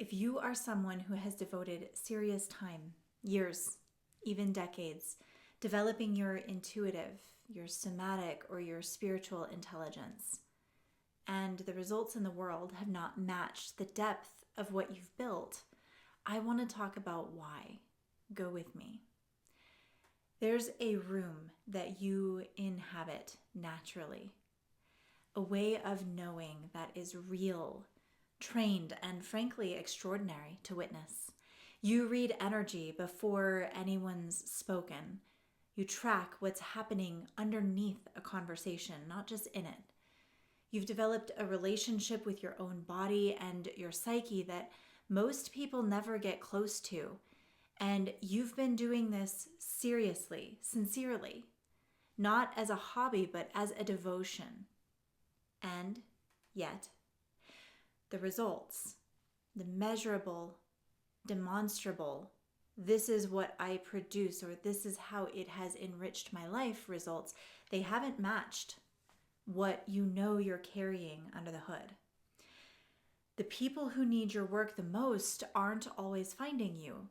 If you are someone who has devoted serious time, years, even decades, developing your intuitive, your somatic, or your spiritual intelligence, and the results in the world have not matched the depth of what you've built, I want to talk about why. Go with me. There's a room that you inhabit naturally, a way of knowing that is real, trained, and frankly extraordinary to witness. You read energy before anyone's spoken. You track what's happening underneath a conversation, not just in it. You've developed a relationship with your own body and your psyche that most people never get close to. And you've been doing this seriously, sincerely, not as a hobby, but as a devotion. And yet, the results, the measurable, demonstrable, this is what I produce, or this is how it has enriched my life results, they haven't matched what you know you're carrying under the hood. The people who need your work the most aren't always finding you.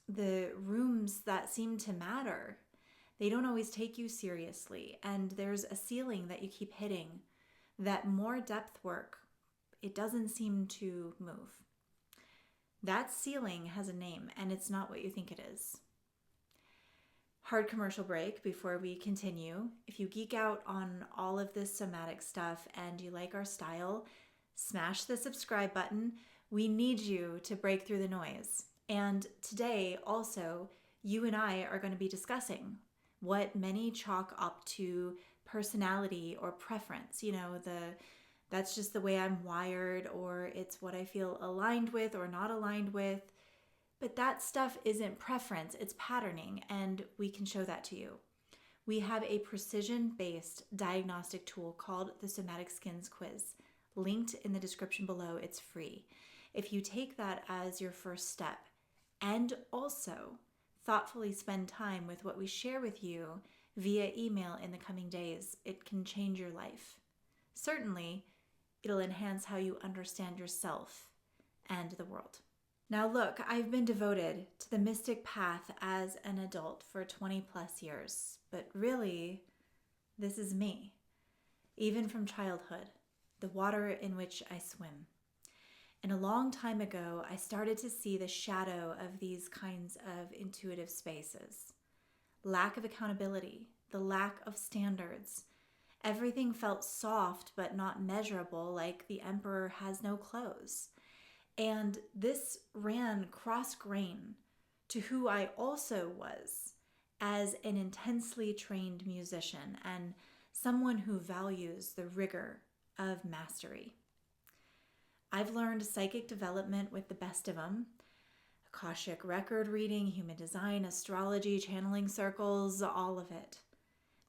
The rooms that seem to matter, they don't always take you seriously, and there's a ceiling that you keep hitting, that more depth work, it doesn't seem to move. That ceiling has a name, and it's not what you think it is. Hard commercial break before we continue. If you geek out on all of this somatic stuff and you like our style, smash the subscribe button. We need you to break through the noise. And today also, you and I are going to be discussing what many chalk up to personality or preference. That's just the way I'm wired, or it's what I feel aligned with or not aligned with. But that stuff isn't preference, it's patterning, and we can show that to you. We have a precision-based diagnostic tool called the Somatic Skins Quiz. Linked in the description below, it's free. If you take that as your first step, and also thoughtfully spend time with what we share with you via email in the coming days, it can change your life. Certainly, it'll enhance how you understand yourself and the world. Now look, I've been devoted to the mystic path as an adult for 20 plus years, but really, this is me. Even from childhood, the water in which I swim. And a long time ago, I started to see the shadow of these kinds of intuitive spaces. Lack of accountability, the lack of standards. Everything felt soft but not measurable, like the emperor has no clothes. And this ran cross-grain to who I also was as an intensely trained musician and someone who values the rigor of mastery. I've learned psychic development with the best of them. Akashic record reading, human design, astrology, channeling circles, all of it.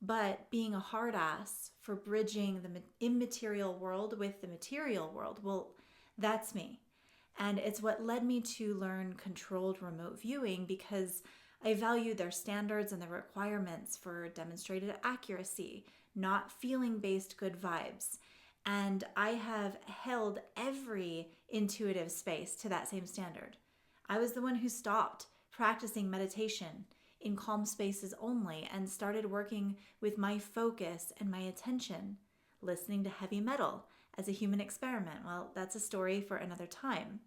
But being a hard ass for bridging the immaterial world with the material world, well, that's me. And it's what led me to learn controlled remote viewing because I valued their standards and the requirements for demonstrated accuracy, not feeling-based good vibes. And I have held every intuitive space to that same standard. I was the one who stopped practicing meditation in calm spaces only and started working with my focus and my attention, listening to heavy metal as a human experiment. Well, that's a story for another time.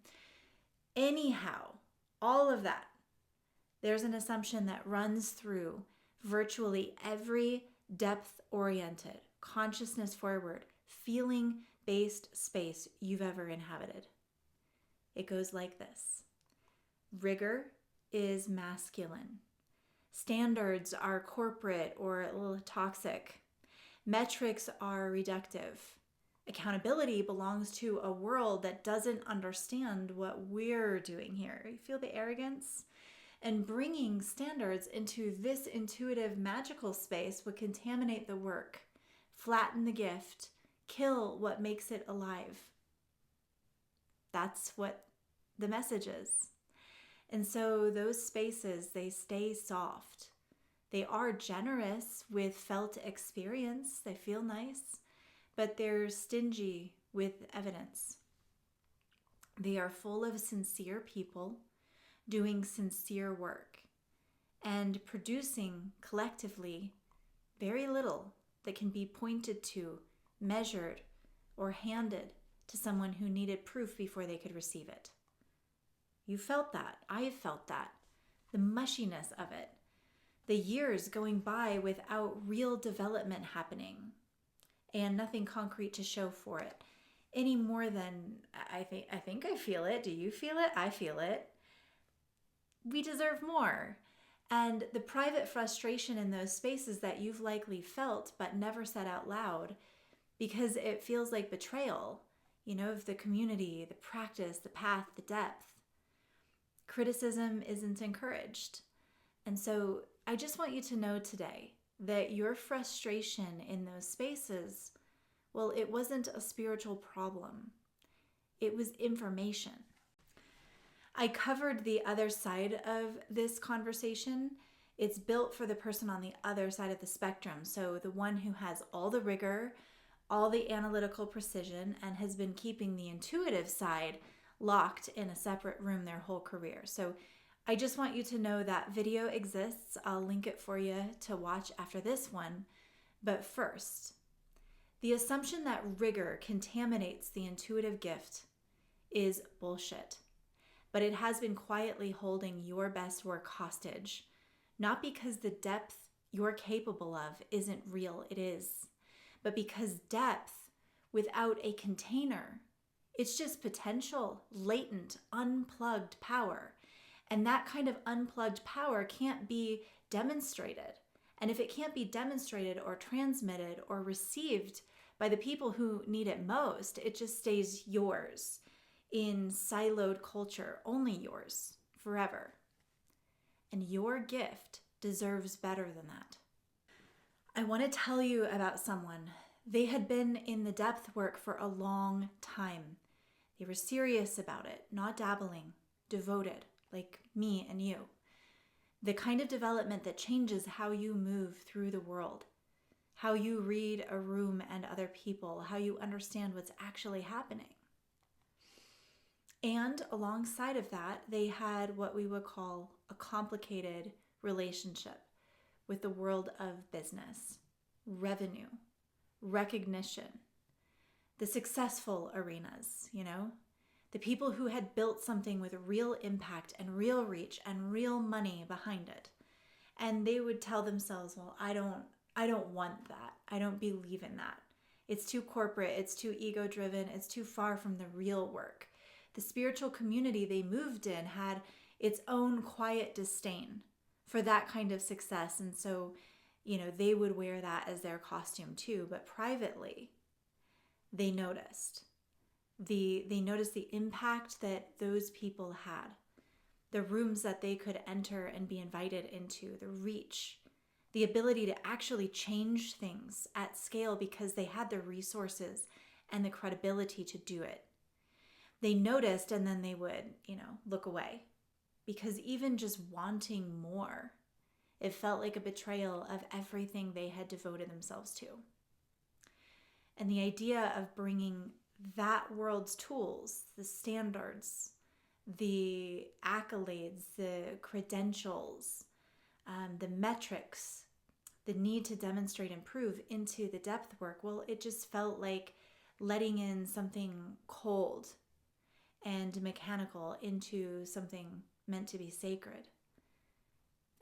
Anyhow, all of that, there's an assumption that runs through virtually every depth-oriented, consciousness-forward, feeling-based space you've ever inhabited. It goes like this. Rigor is masculine. Standards are corporate or a little toxic. Metrics are reductive. Accountability belongs to a world that doesn't understand what we're doing here. You feel the arrogance? And bringing standards into this intuitive, magical space would contaminate the work, flatten the gift, kill what makes it alive. That's what the message is. And so those spaces, they stay soft. They are generous with felt experience. They feel nice, but they're stingy with evidence. They are full of sincere people doing sincere work and producing collectively very little that can be pointed to, measured, or handed to someone who needed proof before they could receive it. You felt that. I have felt that. The mushiness of it. The years going by without real development happening and nothing concrete to show for it. Any more than I think I feel it. Do you feel it? I feel it. We deserve more. And the private frustration in those spaces that you've likely felt but never said out loud because it feels like betrayal, of the community, the practice, the path, the depth. Criticism isn't encouraged. And so I just want you to know today that your frustration in those spaces, well, it wasn't a spiritual problem. It was information. I covered the other side of this conversation. It's built for the person on the other side of the spectrum. So the one who has all the rigor, all the analytical precision, and has been keeping the intuitive side locked in a separate room their whole career. So I just want you to know that video exists. I'll link it for you to watch after this one. But first, the assumption that rigor contaminates the intuitive gift is bullshit. But it has been quietly holding your best work hostage, not because the depth you're capable of isn't real, it is, but because depth without a container, it's just potential, latent, unplugged power. And that kind of unplugged power can't be demonstrated. And if it can't be demonstrated or transmitted or received by the people who need it most, it just stays yours in siloed culture, only yours, forever. And your gift deserves better than that. I want to tell you about someone. They had been in the depth work for a long time. They were serious about it, not dabbling, devoted, like me and you. The kind of development that changes how you move through the world, how you read a room and other people, how you understand what's actually happening. And alongside of that, they had what we would call a complicated relationship with the world of business, revenue, recognition, the successful arenas, the people who had built something with real impact and real reach and real money behind it. And they would tell themselves, well, I don't want that. I don't believe in that. It's too corporate. It's too ego-driven. It's too far from the real work. The spiritual community they moved in had its own quiet disdain for that kind of success. And so, they would wear that as their costume too. But privately, they noticed. They noticed the impact that those people had. The rooms that they could enter and be invited into, the reach, the ability to actually change things at scale because they had the resources and the credibility to do it. They noticed and then they would, look away because even just wanting more, it felt like a betrayal of everything they had devoted themselves to. And the idea of bringing that world's tools, the standards, the accolades, the credentials, the metrics, the need to demonstrate and prove into the depth work, well, it just felt like letting in something cold and mechanical into something meant to be sacred.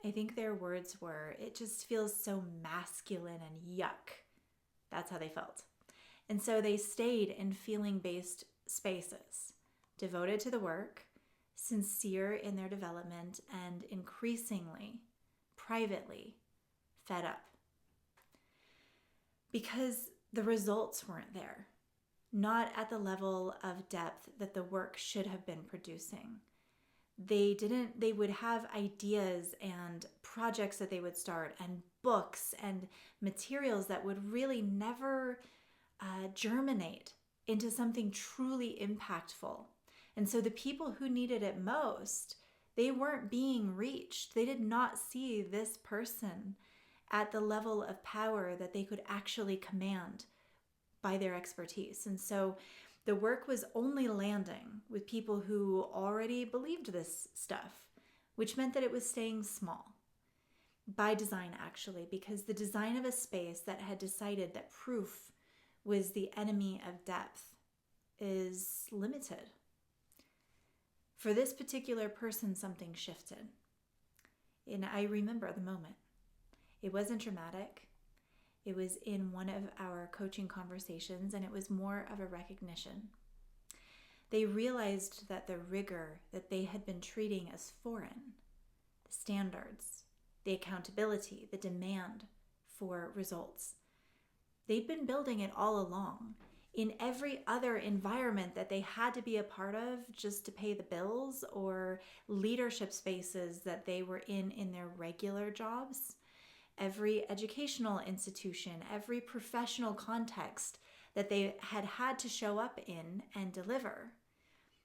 I think their words were, it just feels so masculine and yuck. That's how they felt. And so they stayed in feeling-based spaces, devoted to the work, sincere in their development, and increasingly, privately, fed up. Because the results weren't there. Not at the level of depth that the work should have been producing. They would have ideas and projects that they would start and books and materials that would really never germinate into something truly impactful. And so the people who needed it most, they weren't being reached. They did not see this person at the level of power that they could actually command by their expertise. And so The work was only landing with people who already believed this stuff, which meant that it was staying small. By design, actually, because the design of a space that had decided that proof was the enemy of depth is limited. For this particular person, something shifted. And I remember the moment. It wasn't dramatic. It was in one of our coaching conversations, and it was more of a recognition. They realized that the rigor that they had been treating as foreign, the standards, the accountability, the demand for results, they'd been building it all along in every other environment that they had to be a part of just to pay the bills, or leadership spaces that they were in their regular jobs, every educational institution, every professional context that they had to show up in and deliver.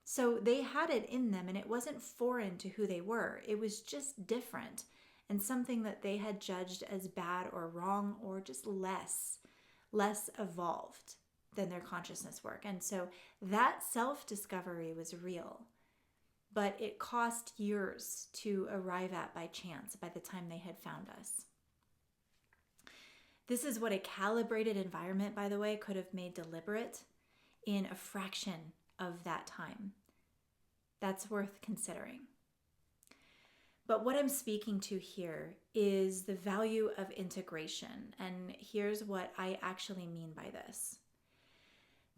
So they had it in them, and it wasn't foreign to who they were. It was just different, and something that they had judged as bad or wrong, or just less evolved than their consciousness work. And so that self-discovery was real, but it cost years to arrive at by chance by the time they had found us. This is what a calibrated environment, by the way, could have made deliberate in a fraction of that time. That's worth considering. But what I'm speaking to here is the value of integration. And here's what I actually mean by this.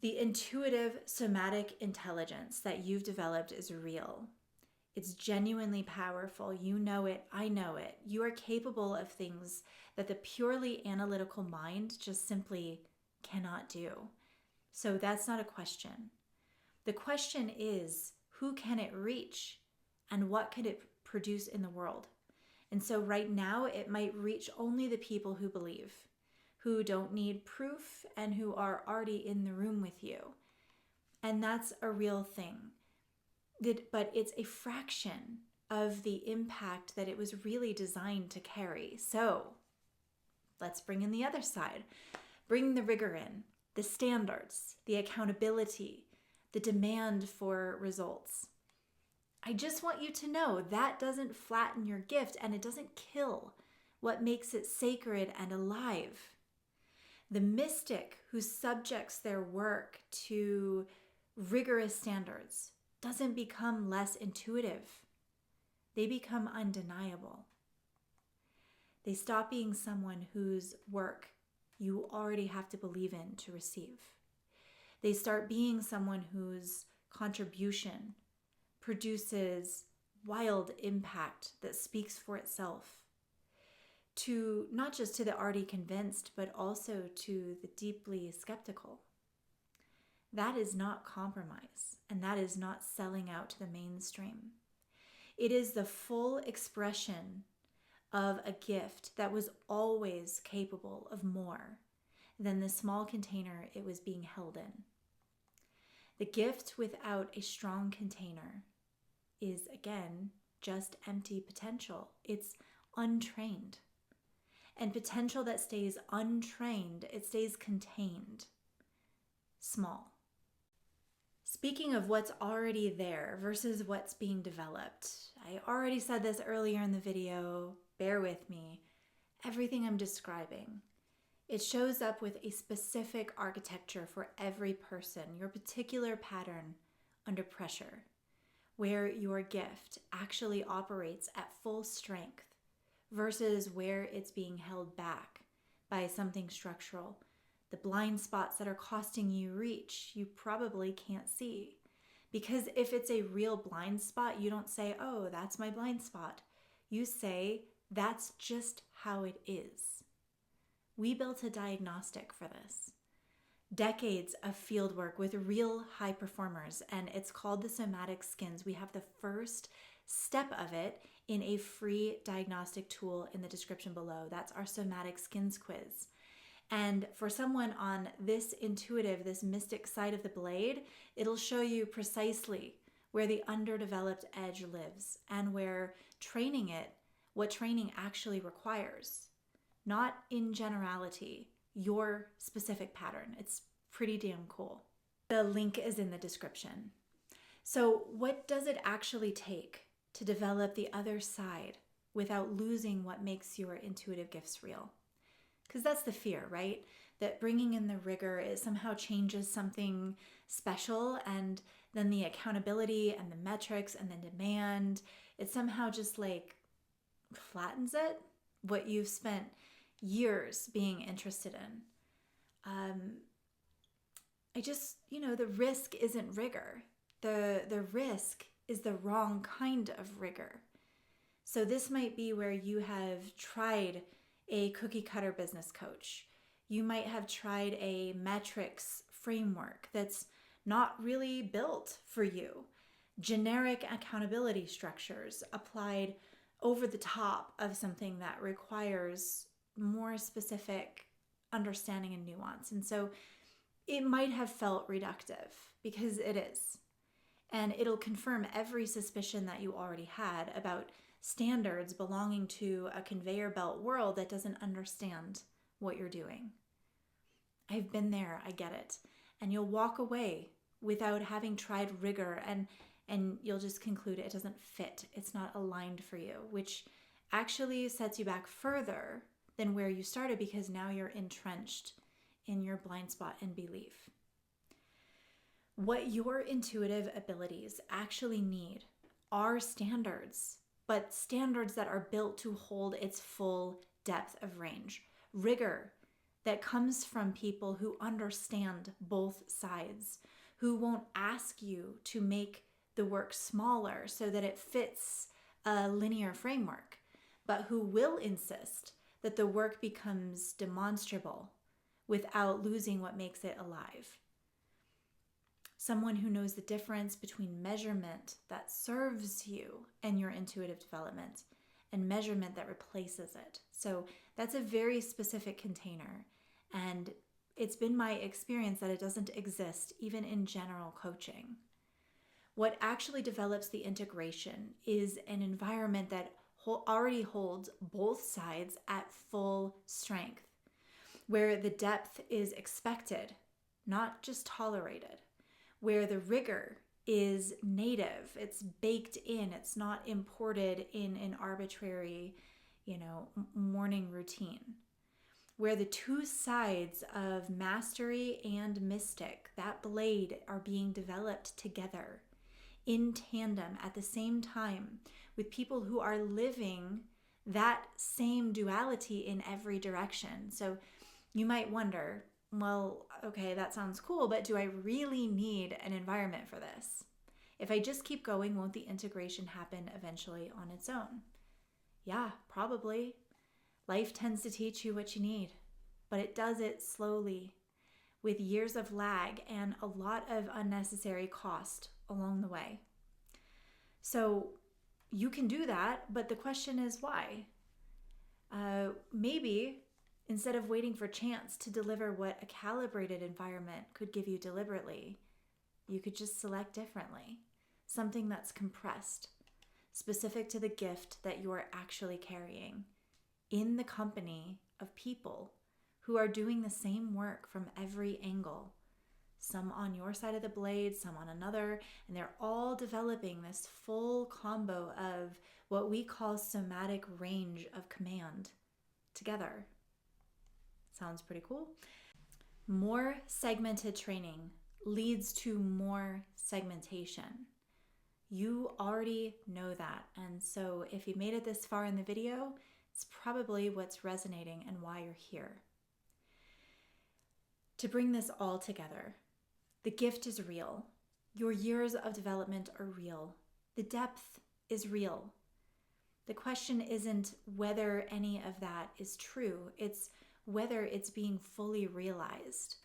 The intuitive somatic intelligence that you've developed is real. It's genuinely powerful. You know it. I know it. You are capable of things that the purely analytical mind just simply cannot do. So that's not a question. The question is, who can it reach, and what can it produce in the world? And so right now, it might reach only the people who believe, who don't need proof, and who are already in the room with you. And that's a real thing. But it's a fraction of the impact that it was really designed to carry. So let's bring in the other side. Bring the rigor in, the standards, the accountability, the demand for results. I just want you to know that doesn't flatten your gift, and it doesn't kill what makes it sacred and alive. The mystic who subjects their work to rigorous standards doesn't become less intuitive. They become undeniable. They stop being someone whose work you already have to believe in to receive. They start being someone whose contribution produces wild impact that speaks for itself, to not just to the already convinced, but also to the deeply skeptical. That is not compromise, and that is not selling out to the mainstream. It is the full expression of a gift that was always capable of more than the small container it was being held in. The gift without a strong container is, again, just empty potential. It's untrained. And potential that stays untrained, it stays contained, small. Speaking of what's already there versus what's being developed, I already said this earlier in the video, bear with me. Everything I'm describing, it shows up with a specific architecture for every person, your particular pattern under pressure, where your gift actually operates at full strength versus where it's being held back by something structural. The blind spots that are costing you reach, you probably can't see. Because if it's a real blind spot, you don't say, oh, that's my blind spot. You say, that's just how it is. We built a diagnostic for this. Decades of field work with real high performers, and it's called the Somatic Skins. We have the first step of it in a free diagnostic tool in the description below. That's our Somatic Skins Quiz. And for someone on this intuitive, this mystic side of the blade, it'll show you precisely where the underdeveloped edge lives and where training it, what training actually requires. Not in generality, your specific pattern. It's pretty damn cool. The link is in the description. So, what does it actually take to develop the other side without losing what makes your intuitive gifts real? Because that's the fear, right? That bringing in the rigor, it somehow changes something special, and then the accountability and the metrics and the demand, it somehow just like flattens it, what you've spent years being interested in. The risk isn't rigor. The risk is the wrong kind of rigor. So this might be where you have tried a cookie cutter business coach. You might have tried a metrics framework that's not really built for you. Generic accountability structures applied over the top of something that requires more specific understanding and nuance. And so it might have felt reductive, because it is. And it'll confirm every suspicion that you already had about standards belonging to a conveyor belt world that doesn't understand what you're doing. I've been there, I get it. And you'll walk away without having tried rigor, and you'll just conclude it doesn't fit. It's not aligned for you, which actually sets you back further than where you started, because now you're entrenched in your blind spot and belief. What your intuitive abilities actually need are standards, but standards that are built to hold its full depth of range. Rigor that comes from people who understand both sides, who won't ask you to make the work smaller so that it fits a linear framework, but who will insist that the work becomes demonstrable without losing what makes it alive. Someone who knows the difference between measurement that serves you and your intuitive development and measurement that replaces it. So that's a very specific container. And it's been my experience that it doesn't exist even in general coaching. What actually develops the integration is an environment that already holds both sides at full strength, where the depth is expected, not just tolerated, where the rigor is native, it's baked in, it's not imported in an arbitrary, morning routine, where the two sides of mastery and mystic, that blade, are being developed together in tandem at the same time, with people who are living that same duality in every direction. So you might wonder, well, okay, that sounds cool, but do I really need an environment for this? If I just keep going, won't the integration happen eventually on its own? Yeah, probably. Life tends to teach you what you need, but it does it slowly, with years of lag and a lot of unnecessary cost along the way. So you can do that, but the question is why? Maybe instead of waiting for chance to deliver what a calibrated environment could give you deliberately, you could just select differently, something that's compressed, specific to the gift that you are actually carrying, in the company of people who are doing the same work from every angle, some on your side of the blade, some on another, and they're all developing this full combo of what we call somatic range of command together. Sounds pretty cool. More segmented training leads to more segmentation. You already know that. And so if you made it this far in the video, it's probably what's resonating and why you're here. To bring this all together, the gift is real. Your years of development are real. The depth is real. The question isn't whether any of that is true. It's whether it's being fully realized,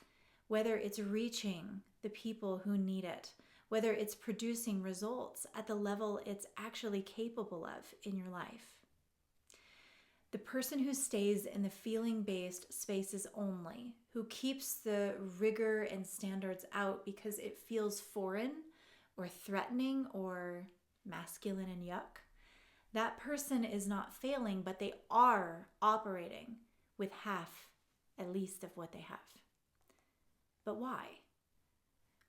whether it's reaching the people who need it, whether it's producing results at the level it's actually capable of in your life. The person who stays in the feeling-based spaces only, who keeps the rigor and standards out because it feels foreign or threatening or masculine and yuck, that person is not failing, but they are operating with half, at least, of what they have. But why?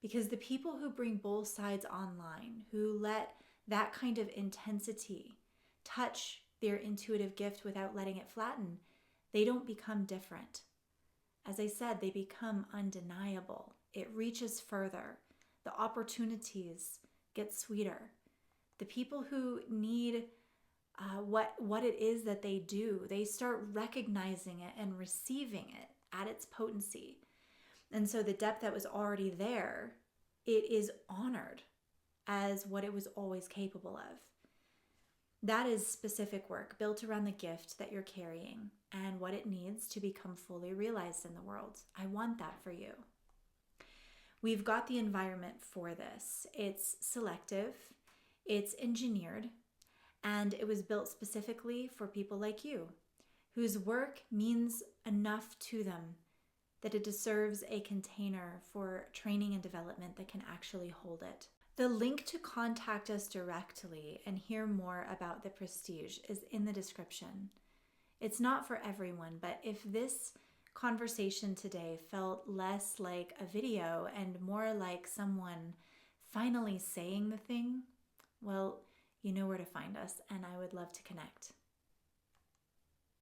Because the people who bring both sides online, who let that kind of intensity touch their intuitive gift without letting it flatten, they don't become different. As I said, they become undeniable. It reaches further. The opportunities get sweeter. The people who need what it is that they do, they start recognizing it and receiving it at its potency. And so the depth that was already there, it is honored as what it was always capable of. That is specific work built around the gift that you're carrying and what it needs to become fully realized in the world. I want that for you. We've got the environment for this. It's selective, it's engineered, and it was built specifically for people like you, whose work means enough to them that it deserves a container for training and development that can actually hold it. The link to contact us directly and hear more about the Prestige is in the description. It's not for everyone, but if this conversation today felt less like a video and more like someone finally saying the thing, well, you know where to find us, and I would love to connect.